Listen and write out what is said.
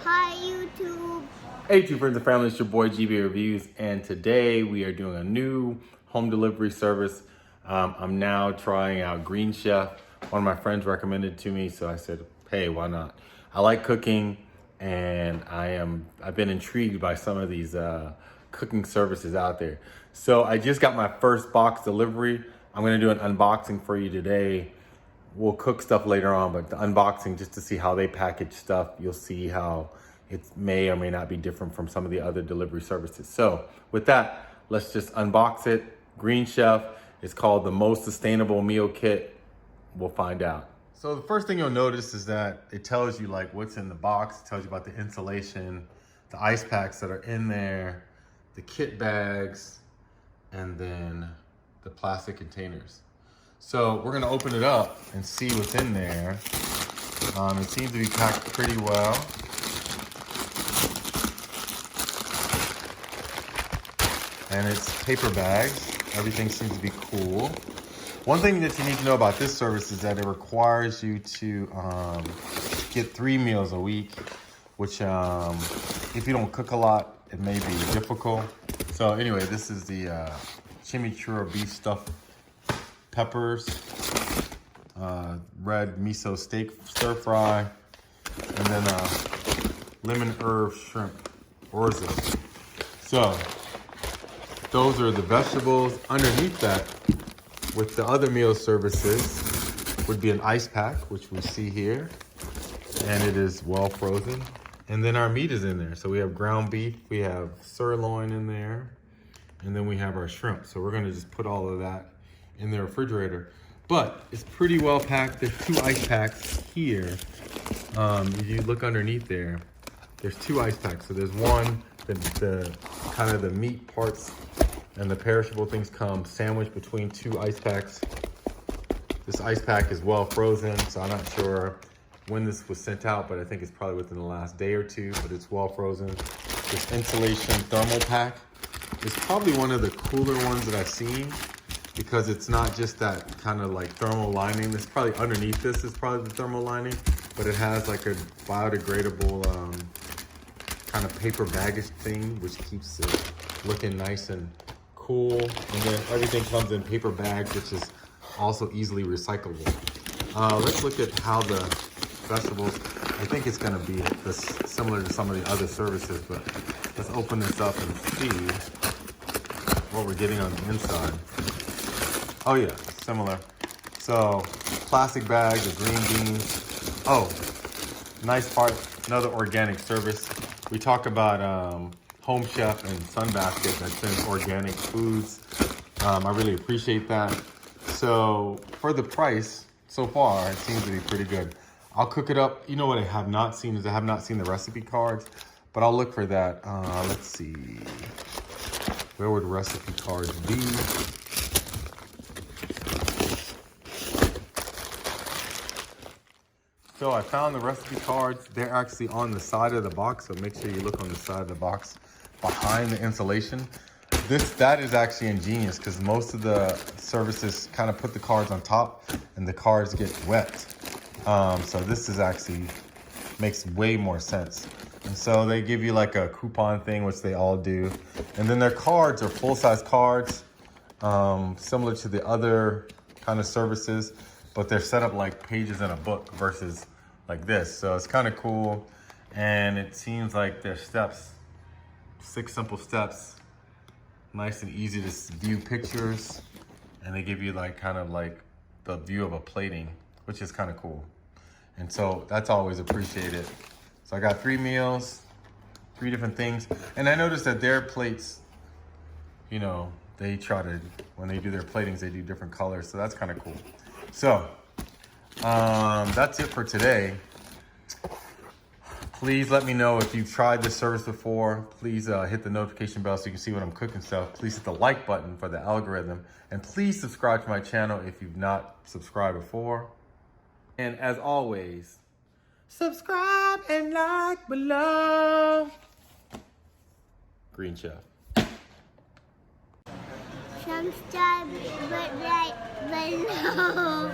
Hi, YouTube. Hey, two friends and family, it's your boy GB Reviews, and today we are doing a new home delivery service. I'm now trying out Green Chef. One of my friends recommended it to me, so I said, hey, why not? I like cooking, and I've been intrigued by some of these cooking services out there. So I just got my first box delivery. I'm gonna do an unboxing for you today. We'll cook stuff later on, but the unboxing just to see how they package stuff, you'll see how it may or may not be different from some of the other delivery services. So with that, let's just unbox it. Green Chef, it's called the Most Sustainable Meal Kit. We'll find out. So the first thing you'll notice is that it tells you like what's in the box. It tells you about the insulation, the ice packs that are in there, the kit bags, and then the plastic containers. So we're gonna open it up and see what's in there. It seems to be packed pretty well. And it's paper bags. Everything seems to be cool. One thing that you need to know about this service is that it requires you to get 3 meals a week, which if you don't cook a lot, it may be difficult. So anyway, this is the chimichurri beef stuffed peppers, red miso steak stir fry, and then lemon herb shrimp orzo. So those are the vegetables. Underneath that, with the other meal services, would be an ice pack, which we see here, and it is well frozen. And then our meat is in there. So we have ground beef, we have sirloin in there, and then we have our shrimp. So we're gonna just put all of that in the refrigerator. But it's pretty well packed. There's 2 ice packs here. If you look underneath there, there's 2 ice packs. So there's one, the kind of the meat parts and the perishable things come sandwiched between 2 ice packs. This ice pack is well frozen, so I'm not sure when this was sent out, but I think it's probably within the last day or 2, but it's well frozen. This insulation thermal pack is probably one of the cooler ones that I've seen, because it's not just that kind of like thermal lining. This probably underneath this is probably the thermal lining, but it has like a biodegradable kind of paper baggage thing, which keeps it looking nice and cool. And then everything comes in paper bags, which is also easily recyclable. Let's look at how the vegetables, I think it's gonna be this, similar to some of the other services, but let's open this up and see what we're getting on the inside. Oh yeah, similar. So plastic bags of green beans. Oh, nice part, another organic service. We talk about Home Chef and Sunbasket that sends organic foods. I really appreciate that. So for the price, so far, it seems to be pretty good. I'll cook it up. You know what I have not seen is I have not seen the recipe cards, but I'll look for that. Let's see. Where would recipe cards be? So I found the recipe cards. They're actually on the side of the box, so make sure you look on the side of the box behind the insulation. That is actually ingenious, because most of the services kind of put the cards on top and the cards get wet. So this is actually makes way more sense. And so they give you like a coupon thing, which they all do. And then their cards are full-size cards, similar to the other kind of services, but they're set up like pages in a book versus like this. So it's kind of cool. And it seems like there's steps, 6 simple steps, nice and easy to view pictures. And they give you like kind of like the view of a plating, which is kind of cool. And so that's always appreciated. So I got 3 meals, 3 different things. And I noticed that their plates, you know, they try to, when they do their platings, they do different colors. So that's kind of cool. So that's it for today. Please let me know if you've tried this service before. Please hit the notification bell so you can see when I'm cooking stuff. Please hit the like button for the algorithm. And please subscribe to my channel if you've not subscribed before. And as always, subscribe and like below. Green Chef. Subscribe right below.